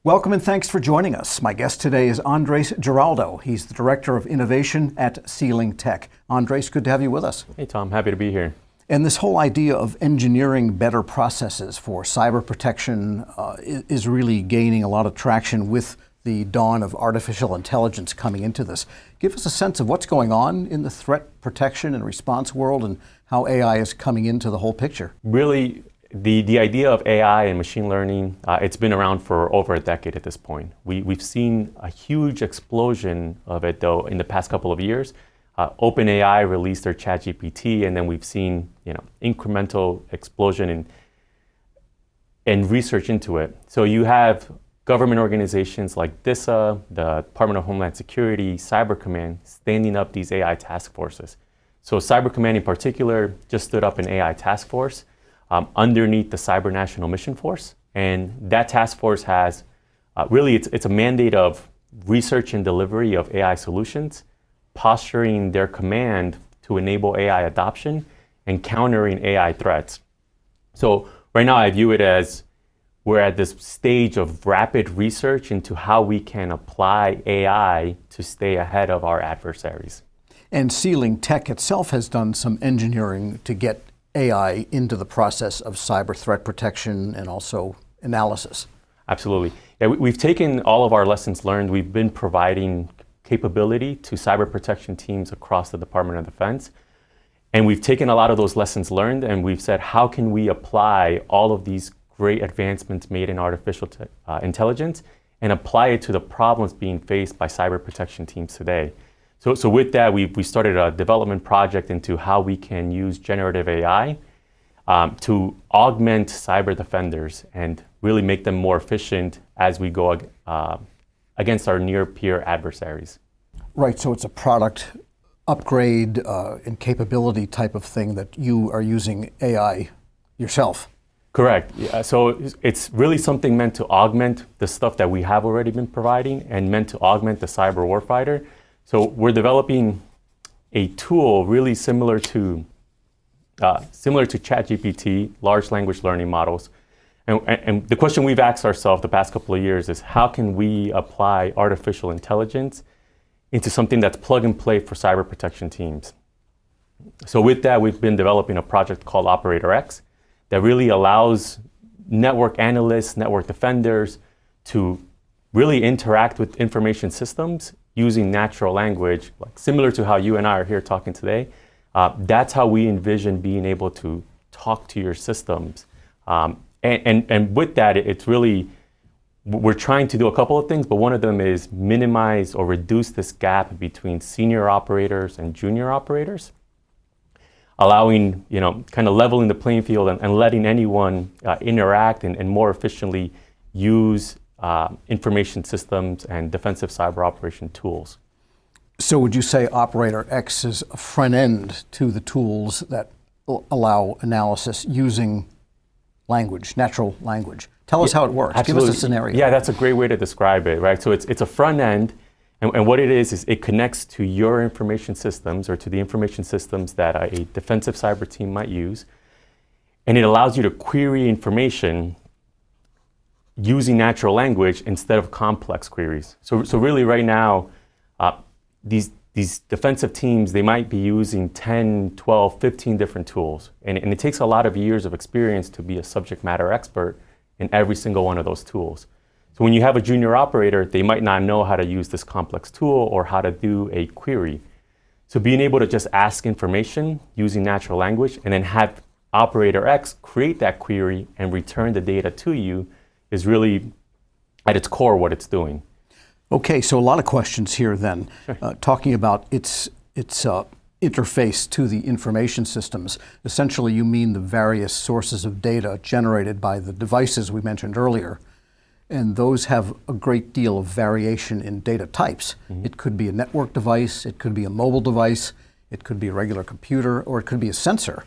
Welcome and thanks for joining us. My guest today is Andres Giraldo. He's the Director of Innovation at SealingTech. Andres, good to have you with us. Hey Tom, happy to be here. And this whole idea of engineering better processes for cyber protection is really gaining a lot of traction with the dawn of artificial intelligence coming into this. Give us a sense of what's going on in the threat protection and response world and how AI is coming into the whole picture. Really, the idea of AI and machine learning, it's been around for over a decade at this point. We've seen a huge explosion of it though in the past couple of years. OpenAI released their ChatGPT, and then we've seen incremental explosion in research into it. So you have government organizations like DISA, the Department of Homeland Security, Cyber Command, standing up these AI task forces. So Cyber Command in particular just stood up an AI task force underneath the Cyber National Mission Force. And that task force has, it's a mandate of research and delivery of AI solutions, posturing their command to enable AI adoption, and countering AI threats. So right now I view it as we're at this stage of rapid research into how we can apply AI to stay ahead of our adversaries. And SealingTech itself has done some engineering to get AI into the process of cyber threat protection and also analysis. Absolutely. Yeah, we've taken all of our lessons learned. We've been providing capability to cyber protection teams across the Department of Defense. And we've taken a lot of those lessons learned and we've said, how can we apply all of these great advancements made in artificial intelligence and apply it to the problems being faced by cyber protection teams today? So with that, we started a development project into how we can use generative AI to augment cyber defenders and really make them more efficient as we go against our near-peer adversaries. Right, so it's a product upgrade and capability type of thing that you are using AI yourself. Correct. Yeah, so it's really something meant to augment the stuff that we have already been providing and meant to augment the cyber warfighter. So we're developing a tool really similar to ChatGPT, large language learning models. And the question we've asked ourselves the past couple of years is how can we apply artificial intelligence into something that's plug and play for cyber protection teams? So with that, we've been developing a project called Operator X that really allows network analysts, network defenders to really interact with information systems using natural language, like similar to how you and I are here talking today. That's how we envision being able to talk to your systems. And with that, it's really, we're trying to do a couple of things, but one of them is minimize or reduce this gap between senior operators and junior operators, allowing, kind of leveling the playing field and letting anyone interact and more efficiently use information systems and defensive cyber operation tools. So would you say Operator X is a front end to the tools that allow analysis using language, natural language? Tell us how it works. Absolutely. Give us a scenario. Yeah, that's a great way to describe it, right? So it's a front end, and what it is it connects to your information systems or to the information systems that a defensive cyber team might use, and it allows you to query information using natural language instead of complex queries. So really right now, these defensive teams, they might be using 10, 12, 15 different tools. And it takes a lot of years of experience to be a subject matter expert in every single one of those tools. So when you have a junior operator, they might not know how to use this complex tool or how to do a query. So being able to just ask information using natural language and then have Operator X create that query and return the data to you is really at its core what it's doing. Okay, so a lot of questions here then. Talking about its interface to the information systems. Essentially, you mean the various sources of data generated by the devices we mentioned earlier. And those have a great deal of variation in data types. Mm-hmm. It could be a network device, it could be a mobile device, it could be a regular computer, or it could be a sensor,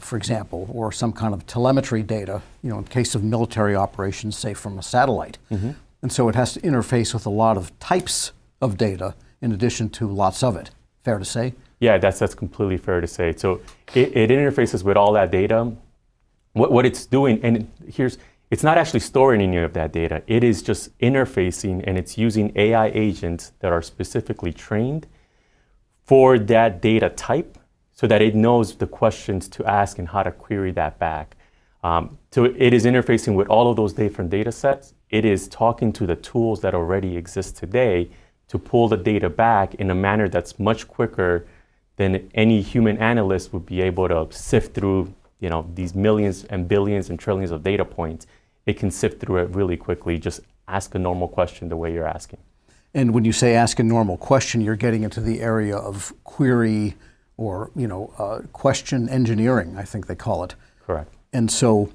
for example, or some kind of telemetry data, in case of military operations, say from a satellite. Mm-hmm. And so it has to interface with a lot of types of data in addition to lots of it. Fair to say? Yeah, that's completely fair to say. So it interfaces with all that data. What it's doing, and it's not actually storing any of that data. It is just interfacing, and it's using AI agents that are specifically trained for that data type so that it knows the questions to ask and how to query that back. So it is interfacing with all of those different data sets. It is talking to the tools that already exist today to pull the data back in a manner that's much quicker than any human analyst would be able to sift through, these millions and billions and trillions of data points. It can sift through it really quickly. Just ask a normal question the way you're asking. And when you say ask a normal question, you're getting into the area of query or question engineering, I think they call it. Correct. And so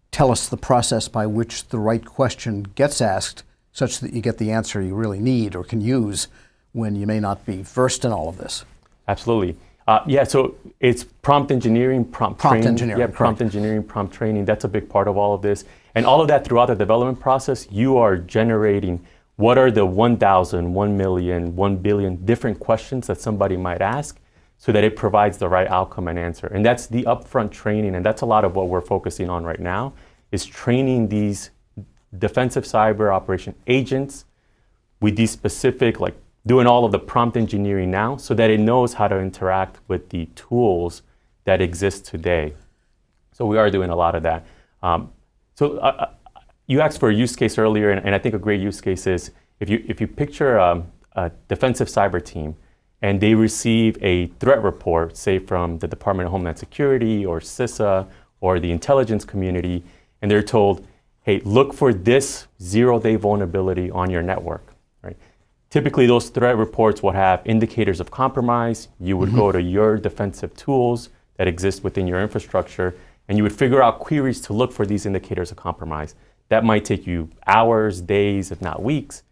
tell us the process by which the right question gets asked such that you get the answer you really need or can use when you may not be versed in all of this. Absolutely. So it's prompt engineering, prompt training. Engineering, yeah, prompt engineering, prompt training. That's a big part of all of this. And all of that throughout the development process, you are generating what are the 1,000, 1 million, 1 billion different questions that somebody might ask so that it provides the right outcome and answer. And that's the upfront training, and that's a lot of what we're focusing on right now, is training these defensive cyber operation agents with these specific, doing all of the prompt engineering now so that it knows how to interact with the tools that exist today. So we are doing a lot of that. You asked for a use case earlier, and I think a great use case is if you picture a defensive cyber team and they receive a threat report, say from the Department of Homeland Security or CISA or the intelligence community, and they're told, hey, look for this zero-day vulnerability on your network. Right? Typically, those threat reports would have indicators of compromise. You would go to your defensive tools that exist within your infrastructure, and you would figure out queries to look for these indicators of compromise. That might take you hours, days, if not weeks.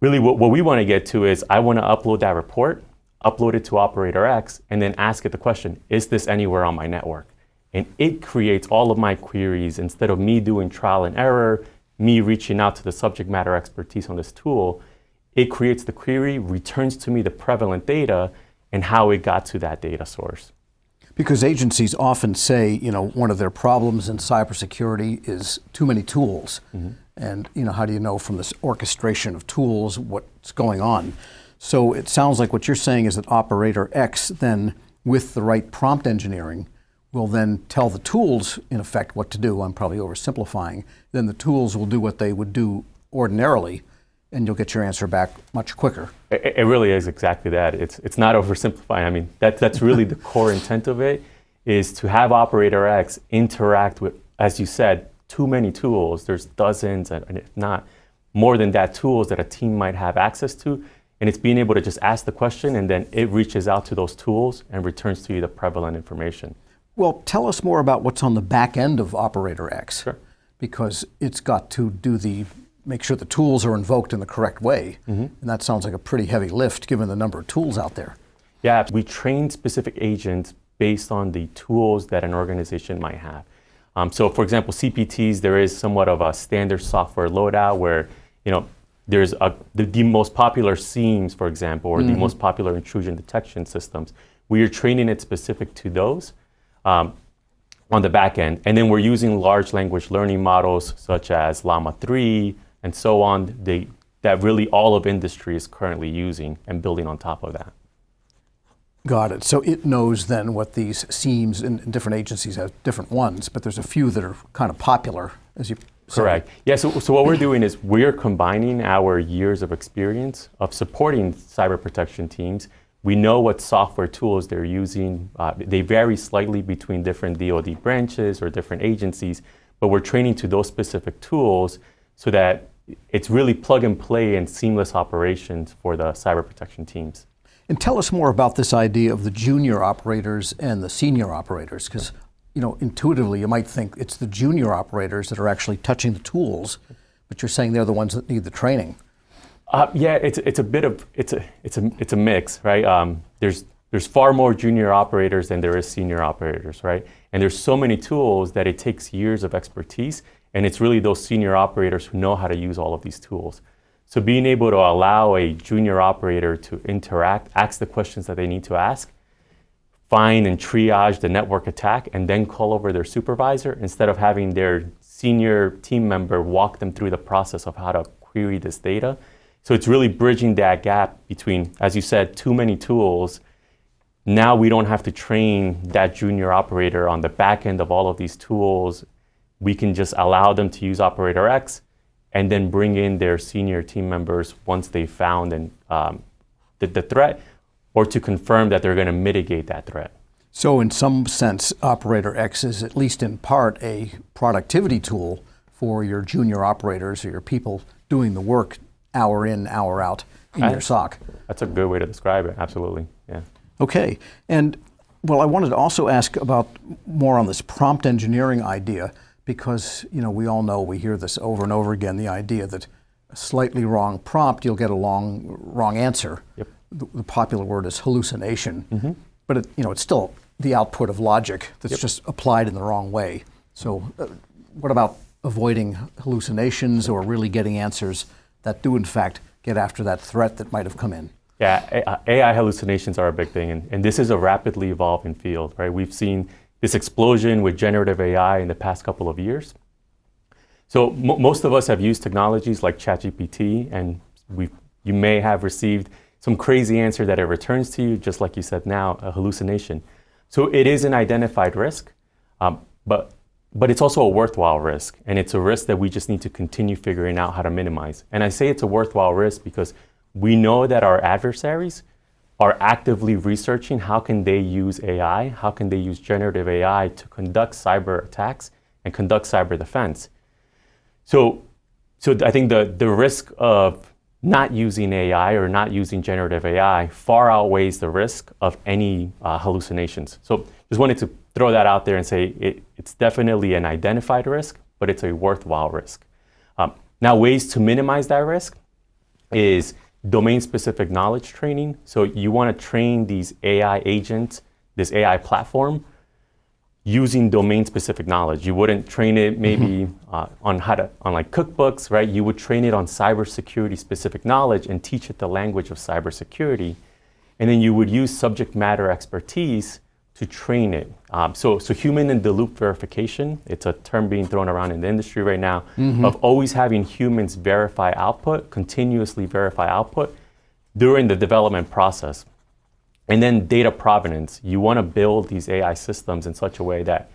Really, what we want to get to is I want to upload that report, upload it to Operator X, and then ask it the question, is this anywhere on my network? And it creates all of my queries instead of me doing trial and error, me reaching out to the subject matter expertise on this tool. It creates the query, returns to me the prevalent data, and how it got to that data source. Because agencies often say, one of their problems in cybersecurity is too many tools. Mm-hmm. And, how do you know from this orchestration of tools what's going on? So it sounds like what you're saying is that Operator X then, with the right prompt engineering, will then tell the tools, in effect, what to do. I'm probably oversimplifying. Then the tools will do what they would do ordinarily, and you'll get your answer back much quicker. It really is exactly that. It's not oversimplifying. I mean, that's really the core intent of it, is to have Operator X interact with, as you said, too many tools. There's dozens, and if not more than that, tools that a team might have access to. And it's being able to just ask the question, and then it reaches out to those tools and returns to you the prevalent information. Well, tell us more about what's on the back end of Operator X. Sure. Because it's got to make sure the tools are invoked in the correct way. Mm-hmm. And that sounds like a pretty heavy lift given the number of tools out there. Yeah, we train specific agents based on the tools that an organization might have. So for example, CPTs, there is somewhat of a standard software loadout where, there's the most popular SIEMs, for example, or the most popular intrusion detection systems. We are training it specific to those on the back end. And then we're using large language learning models such as Llama 3 and so on, that really all of industry is currently using and building on top of that. Got it. So it knows then what these SIEMs in different agencies have different ones, but there's a few that are kind of popular, as you say. Correct. Yeah, so what we're doing is we're combining our years of experience of supporting cyber protection teams. We know what software tools they're using. They vary slightly between different DoD branches or different agencies, but we're training to those specific tools so that it's really plug and play and seamless operations for the cyber protection teams. And tell us more about this idea of the junior operators and the senior operators, because intuitively you might think it's the junior operators that are actually touching the tools, but you're saying they're the ones that need the training. Yeah, it's a mix, right? There's far more junior operators than there is senior operators, right? And there's so many tools that it takes years of expertise, and it's really those senior operators who know how to use all of these tools. So being able to allow a junior operator to interact, ask the questions that they need to ask, find and triage the network attack, and then call over their supervisor instead of having their senior team member walk them through the process of how to query this data. So it's really bridging that gap between, as you said, too many tools. Now we don't have to train that junior operator on the back end of all of these tools. We can just allow them to use operator X and then bring in their senior team members once they found the threat, or to confirm that they're going to mitigate that threat. So in some sense, Operator X is at least in part a productivity tool for your junior operators or your people doing the work hour in, hour out in your SOC. That's a good way to describe it, absolutely, yeah. Okay, and well, I wanted to also ask about more on this prompt engineering idea, because we all know, we hear this over and over again, the idea that a slightly wrong prompt, you'll get a wrong answer. Yep. The popular word is hallucination, but it's still the output of logic that's just applied in the wrong way. So what about avoiding hallucinations or really getting answers that do in fact get after that threat that might have come in? Yeah, AI hallucinations are a big thing, and this is a rapidly evolving field, right? We've seen this explosion with generative AI in the past couple of years. So most of us have used technologies like ChatGPT, and you may have received some crazy answer that it returns to you, just like you said now, a hallucination. So it is an identified risk, but it's also a worthwhile risk, and it's a risk that we just need to continue figuring out how to minimize. And I say it's a worthwhile risk because we know that our adversaries are actively researching how can they use AI, how can they use generative AI to conduct cyber attacks and conduct cyber defense. So I think the risk of not using AI or not using generative AI far outweighs the risk of any hallucinations. So just wanted to throw that out there and say it's definitely an identified risk, but it's a worthwhile risk. Now, ways to minimize that risk is domain-specific knowledge training. So you want to train these AI agents, this AI platform, using domain-specific knowledge. You wouldn't train it maybe on like cookbooks, right? You would train it on cybersecurity-specific knowledge and teach it the language of cybersecurity. And then you would use subject matter expertise to train it. So human-in-the-loop verification, it's a term being thrown around in the industry right now, of always having humans verify output, continuously verify output during the development process. And then data provenance. You want to build these AI systems in such a way that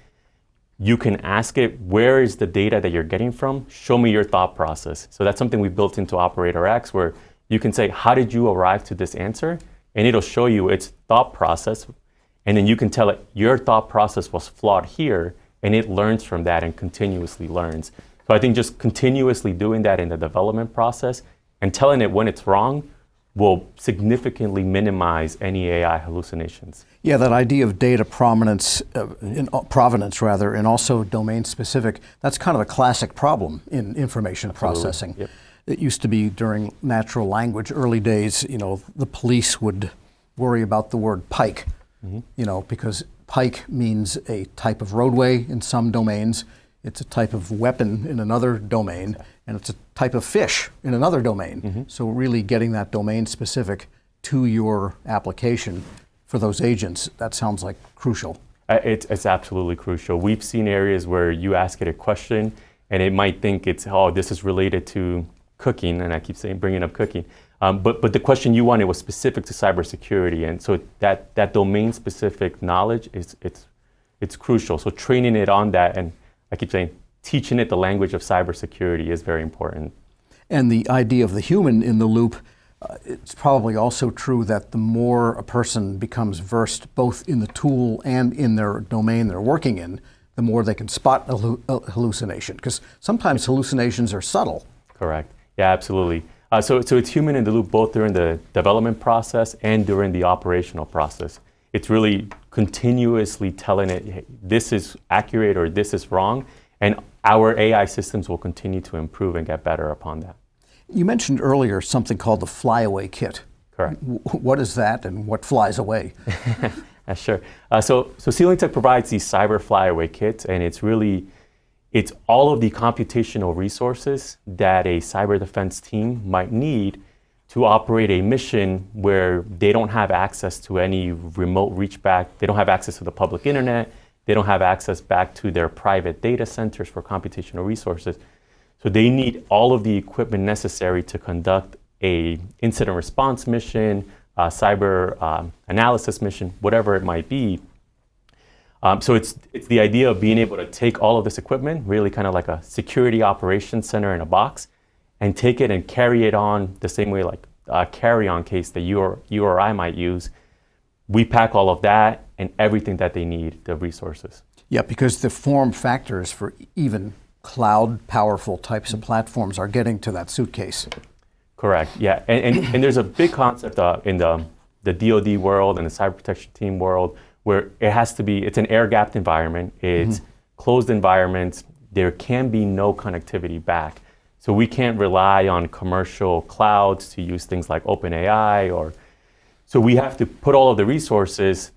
you can ask it, where is the data that you're getting from? Show me your thought process. So that's something we've built into Operator X, where you can say, how did you arrive to this answer? And it'll show you its thought process. And then you can tell it, your thought process was flawed here, and it learns from that and continuously learns. So I think just continuously doing that in the development process and telling it when it's wrong will significantly minimize any AI hallucinations. Yeah, that idea of data provenance, and also domain-specific, that's kind of a classic problem in information processing. Yep. It used to be during natural language, early days, the police would worry about the word pike, because pike means a type of roadway in some domains, it's a type of weapon in another domain, and it's a type of fish in another domain. So really getting that domain specific to your application for those agents, that sounds like crucial. It's absolutely crucial. We've seen areas where you ask it a question and it might think this is related to cooking, and I keep bringing up cooking. But the question you wanted was specific to cybersecurity, and so that domain-specific knowledge it's crucial. So training it on that, and I keep saying teaching it the language of cybersecurity is very important. And the idea of the human in the loop, it's probably also true that the more a person becomes versed both in the tool and in their domain they're working in, the more they can spot a hallucination, because sometimes hallucinations are subtle. Correct. Yeah, absolutely. So it's human in the loop both during the development process and during the operational process. It's really continuously telling it, hey, this is accurate or this is wrong, and our AI systems will continue to improve and get better upon that. You mentioned earlier something called the flyaway kit. Correct. What is that, and what flies away? Sure. So SealingTech provides these cyber flyaway kits, and it's all of the computational resources that a cyber defense team might need to operate a mission where they don't have access to any remote reach back, they don't have access to the public internet, They don't have access back to their private data centers for computational resources. So they need all of the equipment necessary to conduct a incident response mission, cyber analysis mission, whatever it might be. So it's the idea of being able to take all of this equipment, really kind of like a security operations center in a box, and take it and carry it on the same way like a carry-on case that you or I might use. We pack all of that and everything that they need, the resources. Yeah, because the form factors for even cloud powerful types of platforms are getting to that suitcase. Correct, yeah. And there's a big concept in the DoD world and the cyber protection team world where it has to be, it's an air-gapped environment, it's closed environments, there can be no connectivity back. So we can't rely on commercial clouds to use things like OpenAI so we have to put all of the resources,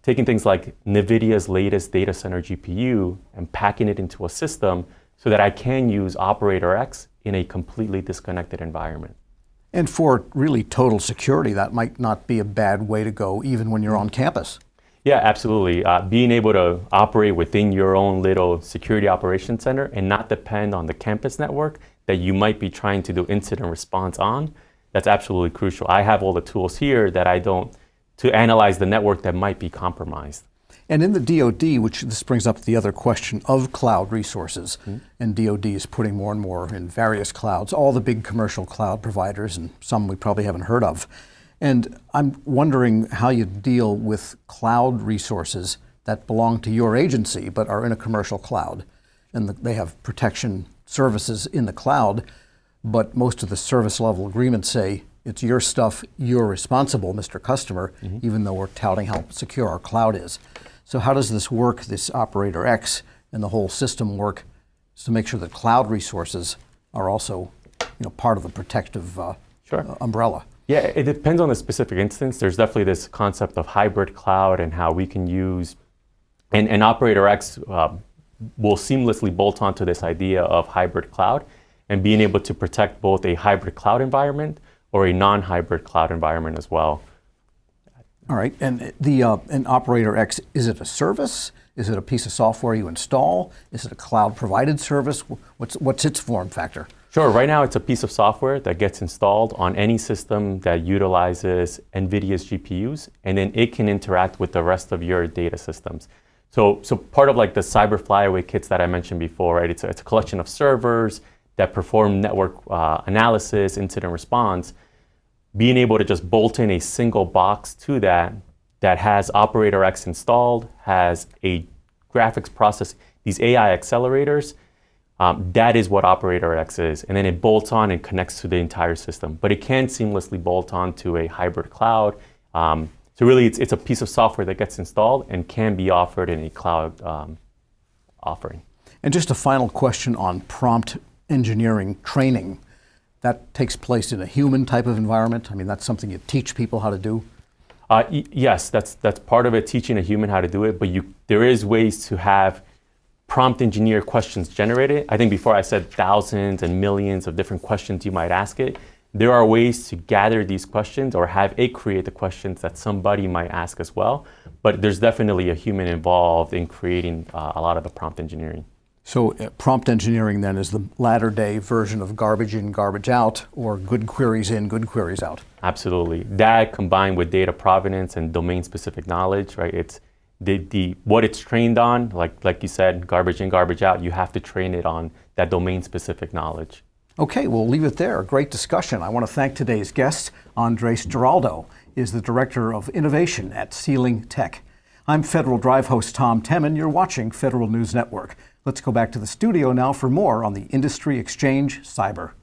taking things like NVIDIA's latest data center GPU and packing it into a system so that I can use Operator X in a completely disconnected environment. And for really total security, that might not be a bad way to go even when you're on campus. Yeah, absolutely. Being able to operate within your own little security operations center and not depend on the campus network that you might be trying to do incident response on, that's absolutely crucial. I have all the tools here that I don't to analyze the network that might be compromised. And in the DoD, which this brings up the other question of cloud resources, and DoD is putting more and more in various clouds, all the big commercial cloud providers and some we probably haven't heard of. And I'm wondering how you deal with cloud resources that belong to your agency but are in a commercial cloud. And they have protection services in the cloud, but most of the service level agreements say it's your stuff, you're responsible, Mr. Customer, even though we're touting how secure our cloud is. So how does this work, this Operator X and the whole system work to make sure that cloud resources are also part of the protective umbrella? Yeah, it depends on the specific instance. There's definitely this concept of hybrid cloud and how we can use, and Operator X will seamlessly bolt onto this idea of hybrid cloud and being able to protect both a hybrid cloud environment or a non-hybrid cloud environment as well. All right, and the Operator X, is it a service? Is it a piece of software you install? Is it a cloud-provided service? What's its form factor? Sure, right now it's a piece of software that gets installed on any system that utilizes NVIDIA's GPUs, and then it can interact with the rest of your data systems. So part of like the cyber flyaway kits that I mentioned before, right? It's a collection of servers that perform network analysis, incident response. Being able to just bolt in a single box to that has Operator X installed, has a graphics process, these AI accelerators, that is what Operator X is. And then it bolts on and connects to the entire system. But it can seamlessly bolt on to a hybrid cloud. So really, it's a piece of software that gets installed and can be offered in a cloud offering. And just a final question on prompt engineering training. That takes place in a human type of environment? I mean, that's something you teach people how to do? Yes, that's part of it, teaching a human how to do it. But there is ways to have prompt engineer questions generated. I think before I said thousands and millions of different questions you might ask it. There are ways to gather these questions or have it create the questions that somebody might ask as well. But there's definitely a human involved in creating a lot of the prompt engineering. So prompt engineering then is the latter day version of garbage in, garbage out, or good queries in, good queries out. Absolutely. That combined with data provenance and domain specific knowledge, right? It's what it's trained on, like you said, garbage in, garbage out, you have to train it on that domain specific knowledge. Okay, we'll leave it there. Great discussion. I want to thank today's guest. Andres Giraldo is the Director of Innovation at SealingTech. I'm Federal Drive host Tom Temin. You're watching Federal News Network. Let's go back to the studio now for more on the Industry Exchange Cyber.